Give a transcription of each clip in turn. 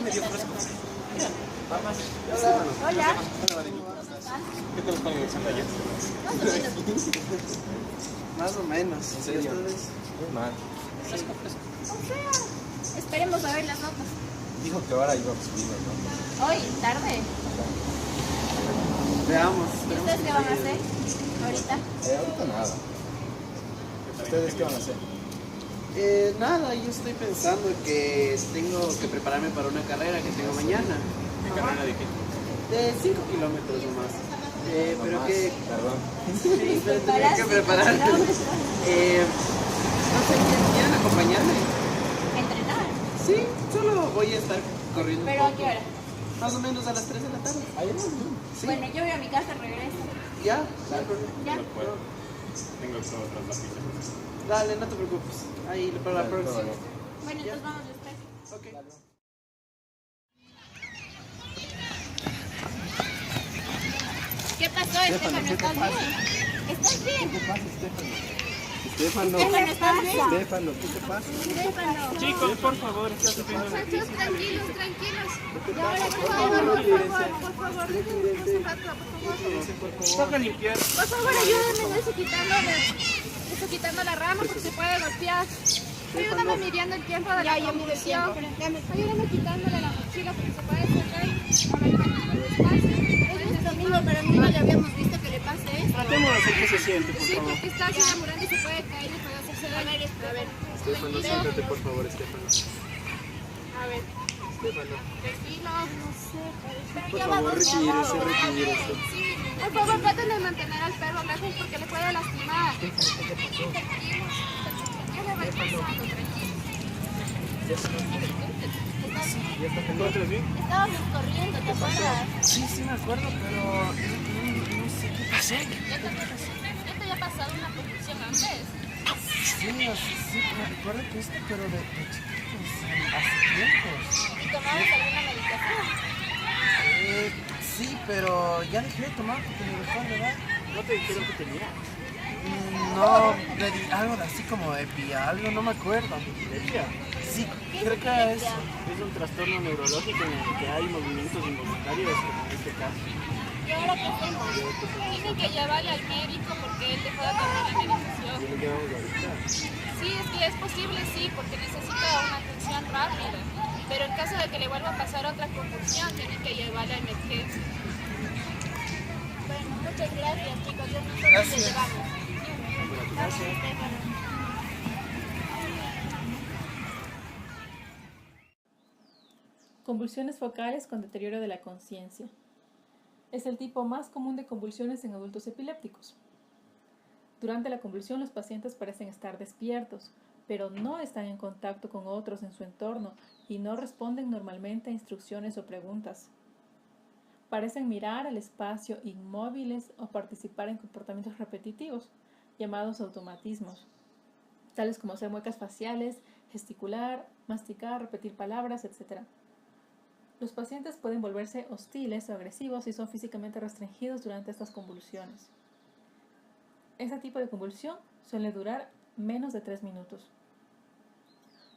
medio fresco. Mira, mamás. Hola. ¿Qué tal están ingresando ayer? Más o menos. ¿En serio? Ustedes- Muy mal. Fresco, fresco. O sea, esperemos a ver las notas. Dijo que ahora iba a subir, ¿no? Hoy, tarde. Veamos. ¿Y ustedes qué van a hacer ahorita? Ahorita nada. ¿Ustedes qué van a hacer? Nada, yo estoy pensando que tengo que prepararme para una carrera que tengo mañana. ¿Qué carrera de qué? De 5 kilómetros nomás. Pero Mamás, que... Perdón. Sí, pero tengo que prepararme. No sé, ¿quieren acompañarme? Entrenar. Sí, solo voy a estar corriendo un ¿Pero a poco. qué hora? Más o menos a las 3 de la tarde. Ayer no. Sí. Bueno, yo voy a mi casa, regreso. Ya, no hay problema. Ya. No puedo. Tengo todo tras la pista. Dale, no te preocupes. Ahí para la Dale, todo próxima. bien. Bueno, entonces vamos después. Ok. ¿Qué pasó, Estefano? ¿Estás bien? ¿Estás bien? ¿Qué pasa, Estefano? Estefano, ¿estás bien? Estefano, ¿qué te pasa? Estefano. Chicos, por favor, está sufriendo una crisis. Tranquilos, tranquilos. ¿Qué Ahora, pasa? por favor, déjenme un rato, por favor. Toca limpiar. Por favor, ayúdenme en eso, quitando la rama porque se puede golpear. Ayúdame midiendo el tiempo de la convulsión. Ayúdame quitándole la mochila porque se puede sacar. A ver, despacio. Es domingo, pero a mí no le habíamos visto que le pase esto. Tratemos de hacer que se siente, por Sí, favor. porque está así enamorando y se puede caer y puede hacerse daño. A ver, Estefano, siéntate, por favor, Estefano. a ver, Estefano. tranquilo. No sé, Por favor, retírese, retírese. Por favor, traten de mantener al perro lejos porque le puede lastimar. ¿Qué le va pasando? Tranquilo. ¿Te encuentras bien? Estábamos corriendo, ¿te acuerdas? Sí, sí me acuerdo, pero no sé qué pasó. ¿Ya te había pasado una convulsión antes? Sí, sí, me recuerdo que esto, pero de chiquitos, hace tiempo. ¿Y tomabas alguna medicación? Sí, pero ya dejé de tomar porque me dejó de dar. ¿No te dijeron que tenía? No, me di algo así como epi, algo, no me acuerdo. ¿Epilepsia? Sí, ¿Qué creo es que es. epilepsia? Es un trastorno neurológico en el que hay movimientos involuntarios, como en este caso. ¿Y ahora qué hacemos? Tienen que llevarle al médico porque él dejó de tomar la medicación. ¿Y lo llevamos ahorita? Sí, es que es posible, sí, porque necesita una atención rápida. Pero en caso de que le vuelva a pasar otra convulsión, tienen que llevarle a emergencia. Bueno, muchas gracias, chicos. Yo nosotros Gracias. les llevamos. Gracias, Estefano. Convulsiones focales con deterioro de la conciencia. Es el tipo más común de convulsiones en adultos epilépticos. Durante la convulsión los pacientes parecen estar despiertos, pero no están en contacto con otros en su entorno y no responden normalmente a instrucciones o preguntas. Parecen mirar al espacio inmóviles o participar en comportamientos repetitivos, llamados automatismos, tales como hacer muecas faciales, gesticular, masticar, repetir palabras, etc. Los pacientes pueden volverse hostiles o agresivos si son físicamente restringidos durante estas convulsiones. Este tipo de convulsión suele durar menos de 3 minutos.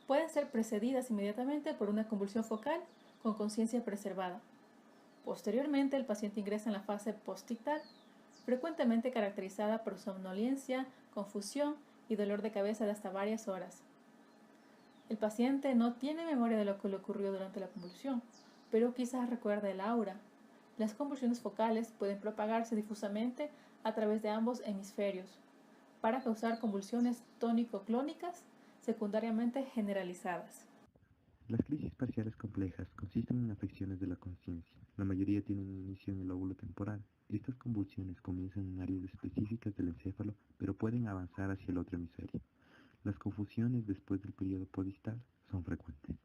Pueden ser precedidas inmediatamente por una convulsión focal con conciencia preservada. Posteriormente, el paciente ingresa en la fase postictal, frecuentemente caracterizada por somnolencia, confusión y dolor de cabeza de hasta varias horas. El paciente no tiene memoria de lo que le ocurrió durante la convulsión, pero quizás recuerda el aura. Las convulsiones focales pueden propagarse difusamente a través de ambos hemisferios para causar convulsiones tónico-clónicas secundariamente generalizadas. Las crisis parciales complejas consisten en afecciones de la conciencia. La mayoría tienen un inicio en el lóbulo temporal. Estas convulsiones comienzan en áreas específicas del encéfalo, pero pueden avanzar hacia el otro hemisferio. Las confusiones después del periodo podistal son frecuentes.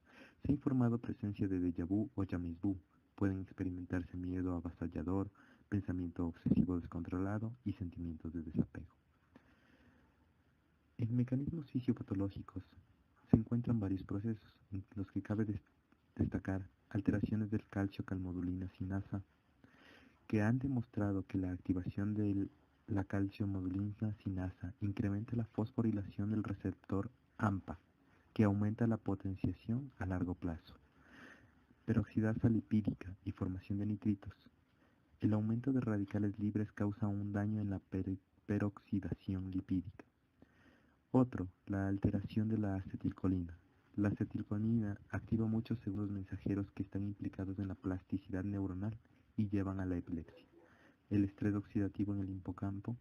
Se ha informado presencia de déjà vu o jamais vu. Pueden experimentarse miedo avasallador, pensamiento obsesivo descontrolado y sentimientos de desapego. En mecanismos fisiopatológicos se encuentran varios procesos, en los que cabe destacar alteraciones del calcio-calmodulina sinasa, que han demostrado que la activación de la calcio-modulina sinasa incrementa la fosforilación del receptor AMPA, que aumenta la potenciación a largo plazo. peroxidasa lipídica y formación de nitritos. El aumento de radicales libres causa un daño en la peroxidación lipídica. Otro, la alteración de la acetilcolina. La acetilcolina activa muchos segundos mensajeros que están implicados en la plasticidad neuronal y llevan a la epilepsia. El estrés oxidativo en el hipocampo.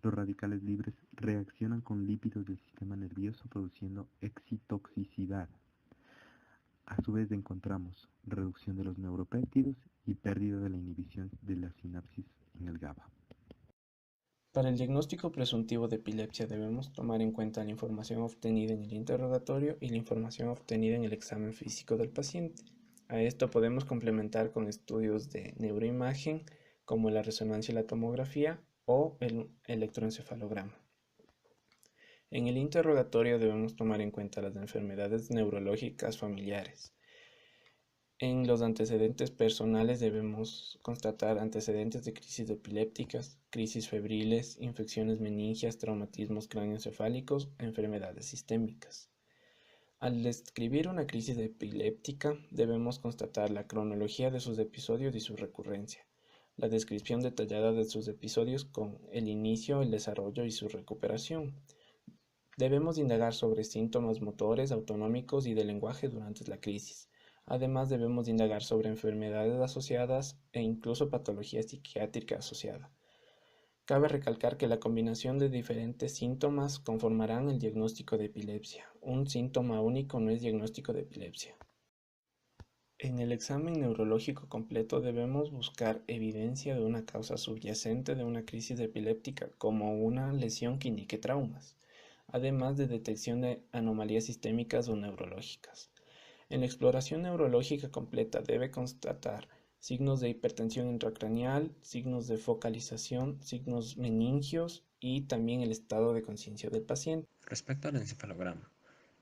Los radicales libres reaccionan con lípidos del sistema nervioso produciendo excitoxicidad. A su vez encontramos reducción de los neuropéptidos y pérdida de la inhibición de la sinapsis en el GABA. Para el diagnóstico presuntivo de epilepsia debemos tomar en cuenta la información obtenida en el interrogatorio y la información obtenida en el examen físico del paciente. A esto podemos complementar con estudios de neuroimagen como la resonancia y la tomografía o el electroencefalograma. En el interrogatorio debemos tomar en cuenta las enfermedades neurológicas familiares. En los antecedentes personales debemos constatar antecedentes de crisis epilépticas, crisis febriles, infecciones meningias, traumatismos craneoencefálicos, enfermedades sistémicas. Al describir una crisis epiléptica debemos constatar la cronología de sus episodios y su recurrencia, la descripción detallada de sus episodios con el inicio, el desarrollo y su recuperación. Debemos indagar sobre síntomas motores, autonómicos y de lenguaje durante la crisis. Además, debemos indagar sobre enfermedades asociadas e incluso patología psiquiátrica asociada. Cabe recalcar que la combinación de diferentes síntomas conformarán el diagnóstico de epilepsia. Un síntoma único no es diagnóstico de epilepsia. En el examen neurológico completo debemos buscar evidencia de una causa subyacente de una crisis epiléptica, como una lesión que indique traumas, además de detección de anomalías sistémicas o neurológicas. En la exploración neurológica completa debe constatar signos de hipertensión intracraneal, signos de focalización, signos meningios y también el estado de conciencia del paciente. Respecto al encefalograma,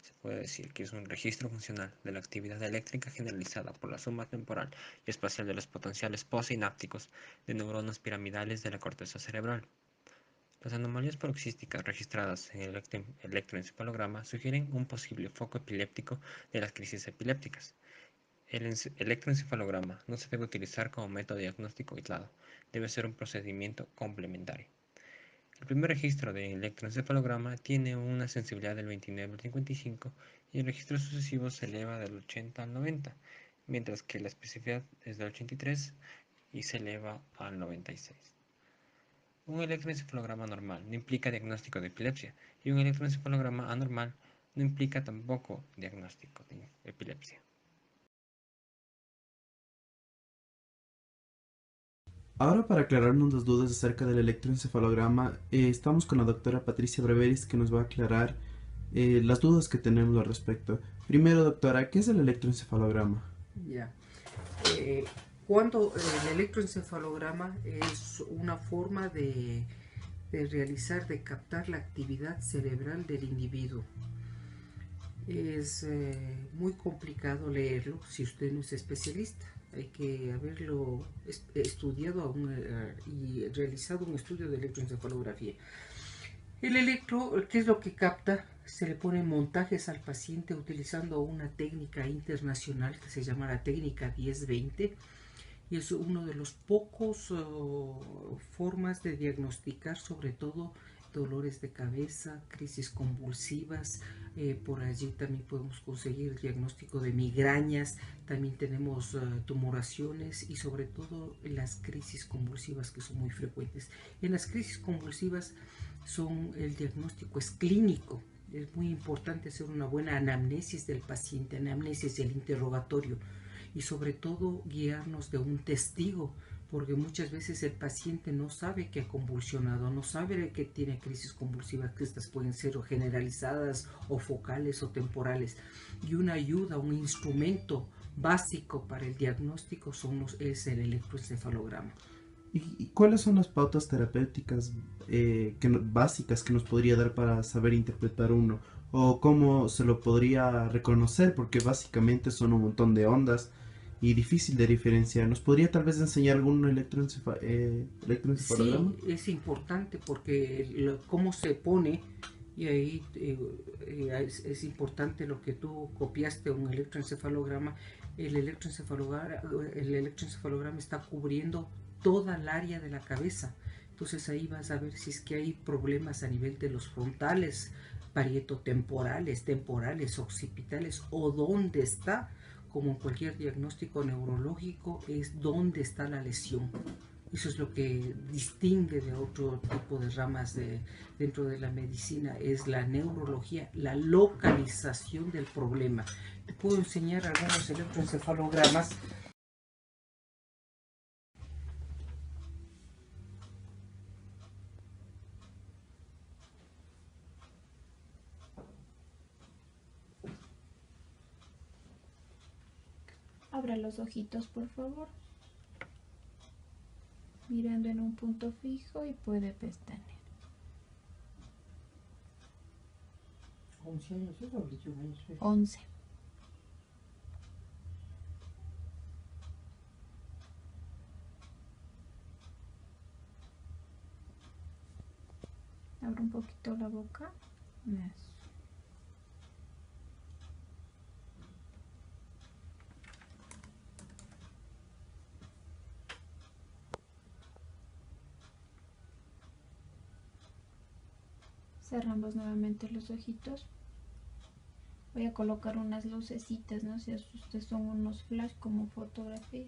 se puede decir que es un registro funcional de la actividad eléctrica generalizada por la suma temporal y espacial de los potenciales postsinápticos de neuronas piramidales de la corteza cerebral. Las anomalías paroxísticas registradas en el electroencefalograma sugieren un posible foco epiléptico de las crisis epilépticas. El electroencefalograma no se debe utilizar como método diagnóstico aislado, debe ser un procedimiento complementario. El primer registro de electroencefalograma tiene una sensibilidad del 29 al 55 y el registro sucesivo se eleva del 80 al 90, mientras que la especificidad es del 83 y se eleva al 96. Un electroencefalograma normal no implica diagnóstico de epilepsia y un electroencefalograma anormal no implica tampoco diagnóstico de epilepsia. Ahora, para aclararnos las dudas acerca del electroencefalograma, estamos con la doctora Patricia Breveris, que nos va a aclarar las dudas que tenemos al respecto. Primero, doctora, ¿qué es el electroencefalograma? Ya. Cuando el electroencefalograma es una forma de realizar, de captar la actividad cerebral del individuo. Es muy complicado leerlo si usted no es especialista. Hay que haberlo estudiado y realizado un estudio de electroencefalografía. El electro, ¿qué es lo que capta? Se le ponen montajes al paciente utilizando una técnica internacional que se llama la técnica 10-20 y es uno de los pocos formas de diagnosticar sobre todo dolores de cabeza, crisis convulsivas. Por allí también podemos conseguir el diagnóstico de migrañas, también tenemos tumoraciones y sobre todo las crisis convulsivas, que son muy frecuentes. En las crisis convulsivas el diagnóstico es clínico. Es muy importante hacer una buena anamnesis del paciente, anamnesis del interrogatorio y sobre todo guiarnos de un testigo, porque muchas veces el paciente no sabe que ha convulsionado, no sabe que tiene crisis convulsivas, que estas pueden ser o generalizadas o focales o temporales. Y una ayuda, un instrumento básico para el diagnóstico es el electroencefalograma. ¿Y cuáles son las pautas terapéuticas básicas que nos podría dar para saber interpretar uno? ¿O cómo se lo podría reconocer? Porque básicamente son un montón de ondas y difícil de diferenciar. ¿Nos podría tal vez enseñar algún electroencefalograma? Sí, es importante porque cómo se pone y ahí es importante lo que tú copiaste, un electroencefalograma. El electroencefalograma está cubriendo toda el área de la cabeza. Entonces ahí vas a ver si es que hay problemas a nivel de los frontales, parietotemporales, temporales, occipitales, o dónde está, como en cualquier diagnóstico neurológico, es dónde está la lesión. Eso es lo que distingue de otro tipo de ramas dentro de la medicina, es la neurología, la localización del problema. Te puedo enseñar algunos electroencefalogramas. Abra los ojitos, por favor. Mirando en un punto fijo y puede pestañear. 11 años, ¿es o 21 años? 11. Abre un poquito la boca. Eso. Cerramos nuevamente los ojitos. Voy a colocar unas lucecitas, no se asuste, son unos flash como fotografía.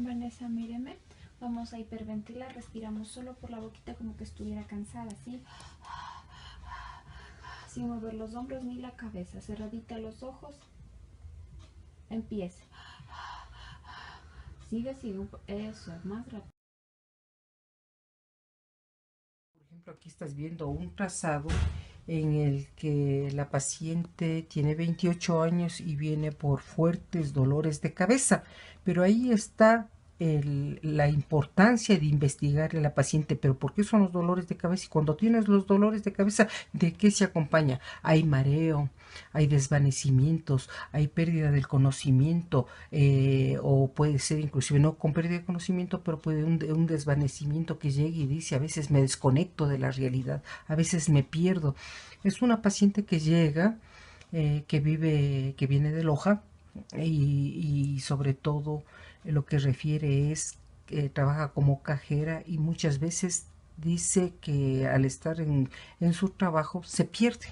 Vanessa, míreme. Vamos a hiperventilar. Respiramos solo por la boquita como que estuviera cansada, ¿sí? Sin mover los hombros ni la cabeza. Cerradita los ojos. Empiece. Sigue. Eso, más rápido. Por ejemplo, aquí estás viendo un trazado en el que la paciente tiene 28 años y viene por fuertes dolores de cabeza, pero ahí está la importancia de investigar a la paciente. Pero ¿por qué son los dolores de cabeza? Y cuando tienes los dolores de cabeza, ¿de qué se acompaña? Hay mareo, hay desvanecimientos, hay pérdida del conocimiento, o puede ser inclusive no con pérdida de conocimiento, pero puede un desvanecimiento que llegue y dice: a veces me desconecto de la realidad, a veces me pierdo. Es una paciente que llega, que viene de Loja, y sobre todo lo que refiere es que trabaja como cajera y muchas veces dice que al estar en su trabajo se pierde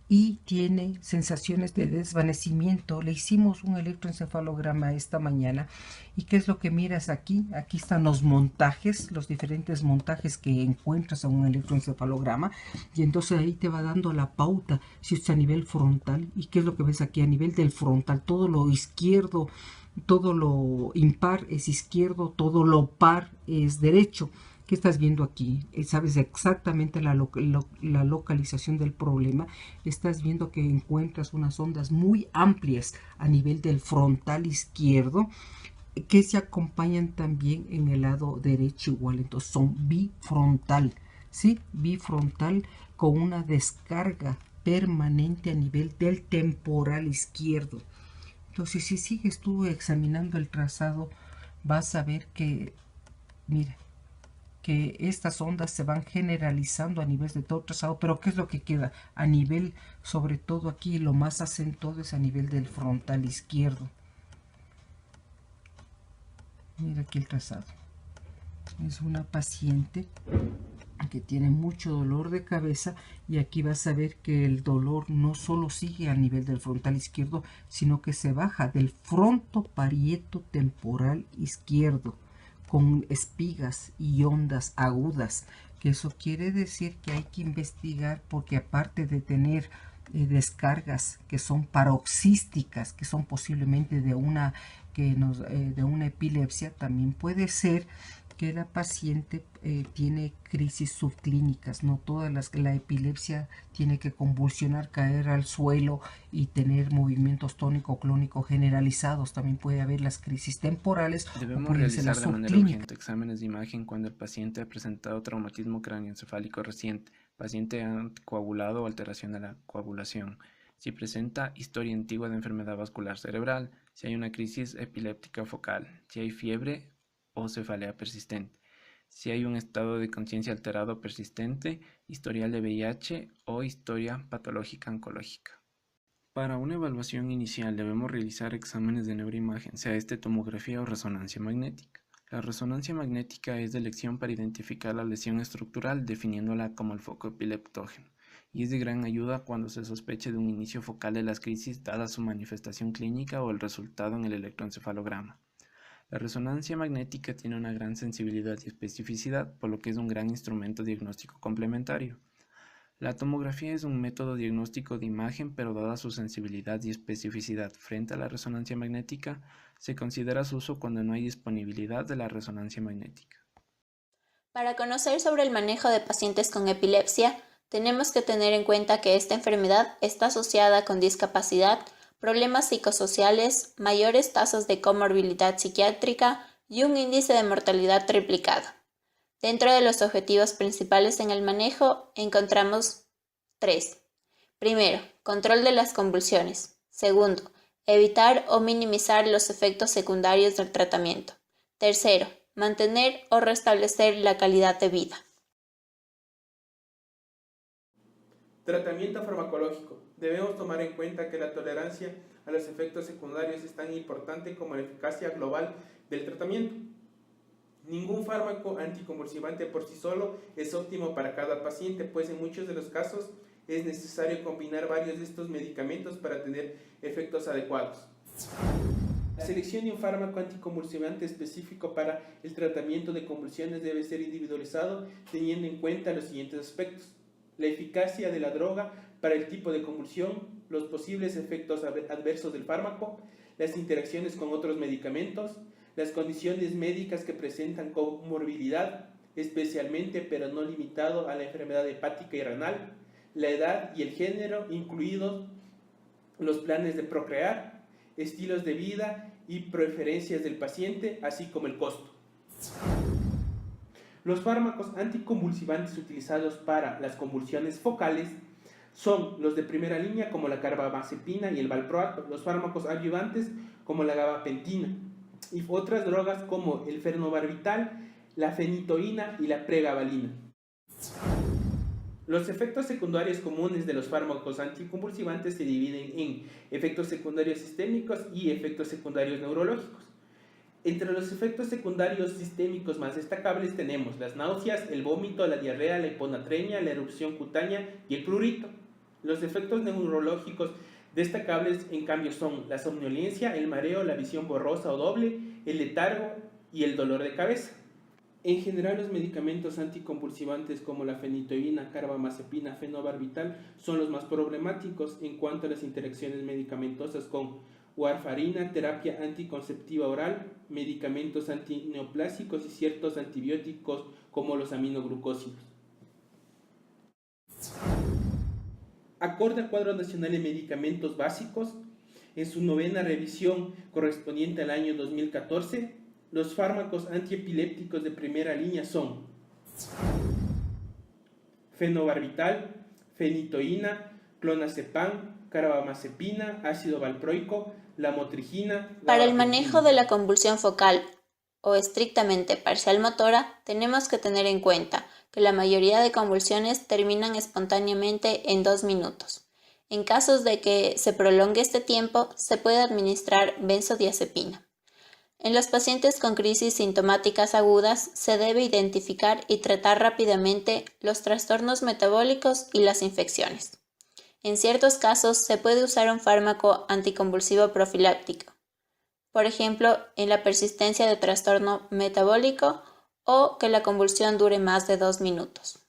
y tiene sensaciones de desvanecimiento. Le hicimos un electroencefalograma esta mañana y ¿qué es lo que miras aquí? Aquí están los montajes, los diferentes montajes que encuentras en un electroencefalograma, y entonces ahí te va dando la pauta si es a nivel frontal. ¿Y qué es lo que ves aquí? A nivel del frontal, todo lo izquierdo, todo lo impar es izquierdo, todo lo par es derecho. ¿Qué estás viendo aquí? Sabes exactamente la localización del problema. Estás viendo que encuentras unas ondas muy amplias a nivel del frontal izquierdo, que se acompañan también en el lado derecho igual. Entonces son bifrontal, ¿sí? Bifrontal con una descarga permanente a nivel del temporal izquierdo. Entonces, si sigues tú examinando el trazado, vas a ver que, mira, que estas ondas se van generalizando a nivel de todo el trazado, pero ¿qué es lo que queda? A nivel, sobre todo aquí, lo más acentuado es a nivel del frontal izquierdo. Mira aquí el trazado. Es una paciente que tiene mucho dolor de cabeza, y aquí vas a ver que el dolor no solo sigue a nivel del frontal izquierdo, sino que se baja del frontoparieto temporal izquierdo con espigas y ondas agudas, que eso quiere decir que hay que investigar, porque aparte de tener descargas que son paroxísticas, que son posiblemente de una epilepsia, también puede ser que la paciente tiene crisis subclínicas. No toda la epilepsia tiene que convulsionar, caer al suelo y tener movimientos tónico-clónico generalizados. También puede haber las crisis temporales. Debemos realizar de manera urgente exámenes de imagen cuando el paciente ha presentado traumatismo cráneoencefálico reciente, paciente anticoagulado o alteración de la coagulación, si presenta historia antigua de enfermedad vascular cerebral, si hay una crisis epiléptica focal, si hay fiebre o cefalea persistente, si hay un estado de conciencia alterado persistente, historial de VIH o historia patológica oncológica. Para una evaluación inicial debemos realizar exámenes de neuroimagen, sea este tomografía o resonancia magnética. La resonancia magnética es de elección para identificar la lesión estructural, definiéndola como el foco epileptógeno, y es de gran ayuda cuando se sospeche de un inicio focal de las crisis dada su manifestación clínica o el resultado en el electroencefalograma. La resonancia magnética tiene una gran sensibilidad y especificidad, por lo que es un gran instrumento diagnóstico complementario. La tomografía es un método diagnóstico de imagen, pero dada su sensibilidad y especificidad frente a la resonancia magnética, se considera su uso cuando no hay disponibilidad de la resonancia magnética. Para conocer sobre el manejo de pacientes con epilepsia, tenemos que tener en cuenta que esta enfermedad está asociada con discapacidad, problemas psicosociales, mayores tasas de comorbilidad psiquiátrica y un índice de mortalidad triplicado. Dentro de los objetivos principales en el manejo encontramos 3. Primero, control de las convulsiones. Segundo, evitar o minimizar los efectos secundarios del tratamiento. Tercero, mantener o restablecer la calidad de vida. Tratamiento farmacológico. Debemos tomar en cuenta que la tolerancia a los efectos secundarios es tan importante como la eficacia global del tratamiento. Ningún fármaco anticonvulsivante por sí solo es óptimo para cada paciente, pues en muchos de los casos es necesario combinar varios de estos medicamentos para tener efectos adecuados. La selección de un fármaco anticonvulsivante específico para el tratamiento de convulsiones debe ser individualizado teniendo en cuenta los siguientes aspectos: la eficacia de la droga para el tipo de convulsión, los posibles efectos adversos del fármaco, las interacciones con otros medicamentos, las condiciones médicas que presentan comorbilidad, especialmente pero no limitado a la enfermedad hepática y renal, la edad y el género, incluidos los planes de procrear, estilos de vida y preferencias del paciente, así como el costo. Los fármacos anticonvulsivantes utilizados para las convulsiones focales son los de primera línea como la carbamazepina y el valproato, los fármacos adyuvantes como la gabapentina y otras drogas como el fenobarbital, la fenitoína y la pregabalina. Los efectos secundarios comunes de los fármacos anticonvulsivantes se dividen en efectos secundarios sistémicos y efectos secundarios neurológicos. Entre los efectos secundarios sistémicos más destacables tenemos las náuseas, el vómito, la diarrea, la hiponatremia, la erupción cutánea y el prurito. Los efectos neurológicos destacables, en cambio, son la somnolencia, el mareo, la visión borrosa o doble, el letargo y el dolor de cabeza. En general, los medicamentos anticonvulsivantes como la fenitoína, carbamazepina, fenobarbital son los más problemáticos en cuanto a las interacciones medicamentosas con warfarina, terapia anticonceptiva oral, medicamentos antineoplásicos y ciertos antibióticos como los aminoglucósidos. Acorde al Cuadro Nacional de Medicamentos Básicos, en su 9ª revisión correspondiente al año 2014, los fármacos antiepilépticos de primera línea son fenobarbital, fenitoína, clonazepam, carbamazepina, ácido valproico, lamotrigina. Para el manejo de la convulsión focal o estrictamente parcial motora, tenemos que tener en cuenta que la mayoría de convulsiones terminan espontáneamente en 2 minutos. En casos de que se prolongue este tiempo, se puede administrar benzodiazepina. En los pacientes con crisis sintomáticas agudas, se debe identificar y tratar rápidamente los trastornos metabólicos y las infecciones. En ciertos casos, se puede usar un fármaco anticonvulsivo profiláctico, por ejemplo, en la persistencia de trastorno metabólico o que la convulsión dure más de 2 minutos.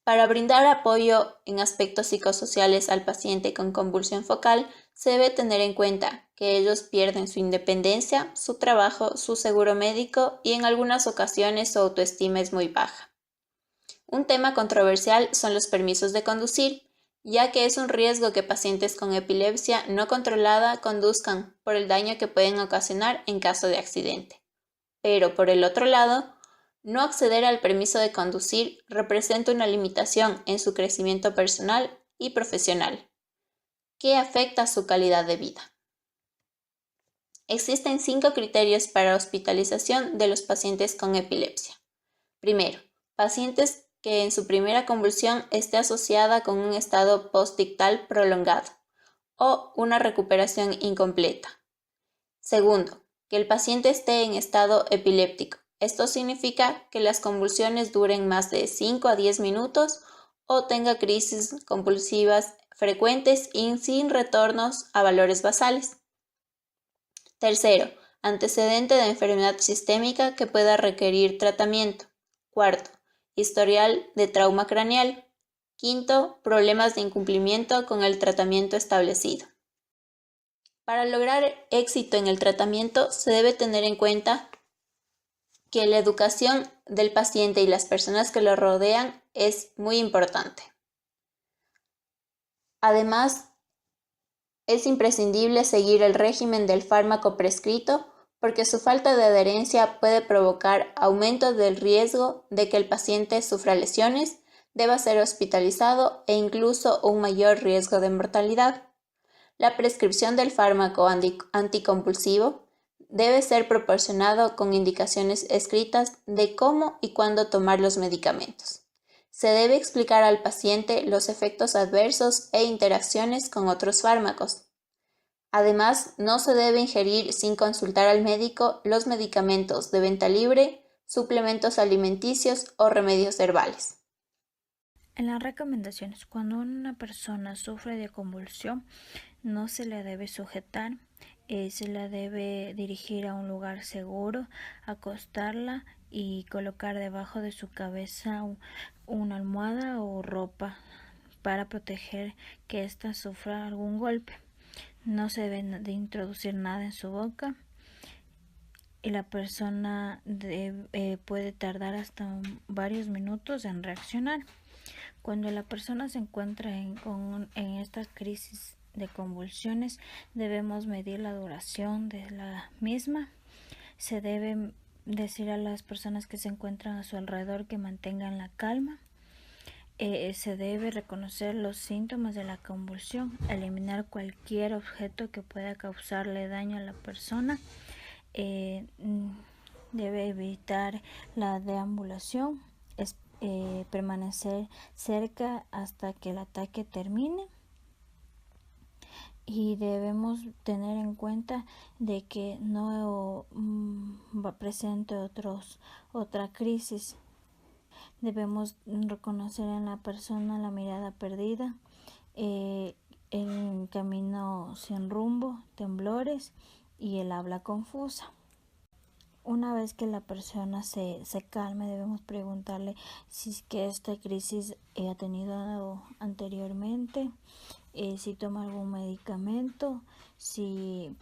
Para brindar apoyo en aspectos psicosociales al paciente con convulsión focal, se debe tener en cuenta que ellos pierden su independencia, su trabajo, su seguro médico y en algunas ocasiones su autoestima es muy baja. Un tema controversial son los permisos de conducir, ya que es un riesgo que pacientes con epilepsia no controlada conduzcan por el daño que pueden ocasionar en caso de accidente. Pero por el otro lado, no acceder al permiso de conducir representa una limitación en su crecimiento personal y profesional, que afecta su calidad de vida. Existen 5 criterios para hospitalización de los pacientes con epilepsia. Primero, pacientes que en su primera convulsión esté asociada con un estado postictal prolongado o una recuperación incompleta. Segundo, que el paciente esté en estado epiléptico. Esto significa que las convulsiones duren más de 5 a 10 minutos o tenga crisis convulsivas frecuentes y sin retornos a valores basales. Tercero, antecedente de enfermedad sistémica que pueda requerir tratamiento. Cuarto, historial de trauma craneal. Quinto, problemas de incumplimiento con el tratamiento establecido. Para lograr éxito en el tratamiento se debe tener en cuenta que la educación del paciente y las personas que lo rodean es muy importante. Además, es imprescindible seguir el régimen del fármaco prescrito porque su falta de adherencia puede provocar aumento del riesgo de que el paciente sufra lesiones, deba ser hospitalizado e incluso un mayor riesgo de mortalidad. La prescripción del fármaco anticonvulsivo debe ser proporcionado con indicaciones escritas de cómo y cuándo tomar los medicamentos. Se debe explicar al paciente los efectos adversos e interacciones con otros fármacos. Además, no se debe ingerir sin consultar al médico los medicamentos de venta libre, suplementos alimenticios o remedios herbales. En las recomendaciones, cuando una persona sufre de convulsión, no se le debe sujetar, se la debe dirigir a un lugar seguro, acostarla y colocar debajo de su cabeza una almohada o ropa para proteger que ésta sufra algún golpe. No se debe de introducir nada en su boca y la persona puede tardar hasta varios minutos en reaccionar. Cuando la persona se encuentra en estas crisis de convulsiones, debemos medir la duración de la misma. Se debe decir a las personas que se encuentran a su alrededor que mantengan la calma. Se debe reconocer los síntomas de la convulsión, eliminar cualquier objeto que pueda causarle daño a la persona. Debe evitar la deambulación, permanecer cerca hasta que el ataque termine. Y debemos tener en cuenta de que no presente otra crisis. Debemos reconocer en la persona la mirada perdida, el camino sin rumbo, temblores y el habla confusa. Una vez que la persona se calme, debemos preguntarle si es que esta crisis ha tenido anteriormente, si toma algún medicamento, si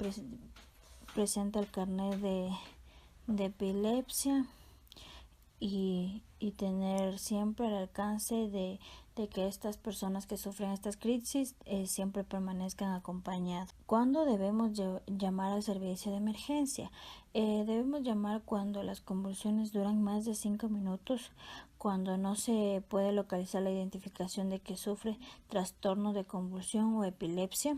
presenta el carnet de epilepsia, y tener siempre el alcance de que estas personas que sufren estas crisis siempre permanezcan acompañadas. ¿Cuándo debemos llamar al servicio de emergencia? Debemos llamar cuando las convulsiones duran más de 5 minutos, cuando no se puede localizar la identificación de que sufre trastorno de convulsión o epilepsia,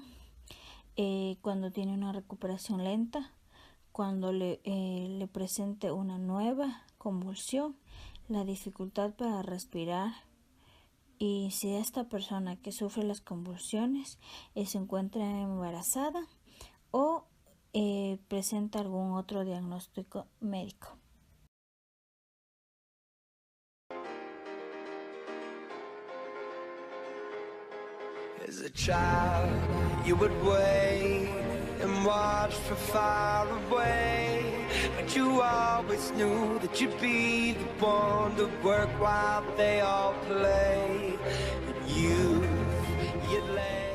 cuando tiene una recuperación lenta, cuando le presente una nueva convulsión, la dificultad para respirar, y si esta persona que sufre las convulsiones se encuentra embarazada o presenta algún otro diagnóstico médico. As a child, you would wait and watch from far away, but you always knew that you'd be the one to work while they all play. And you'd lay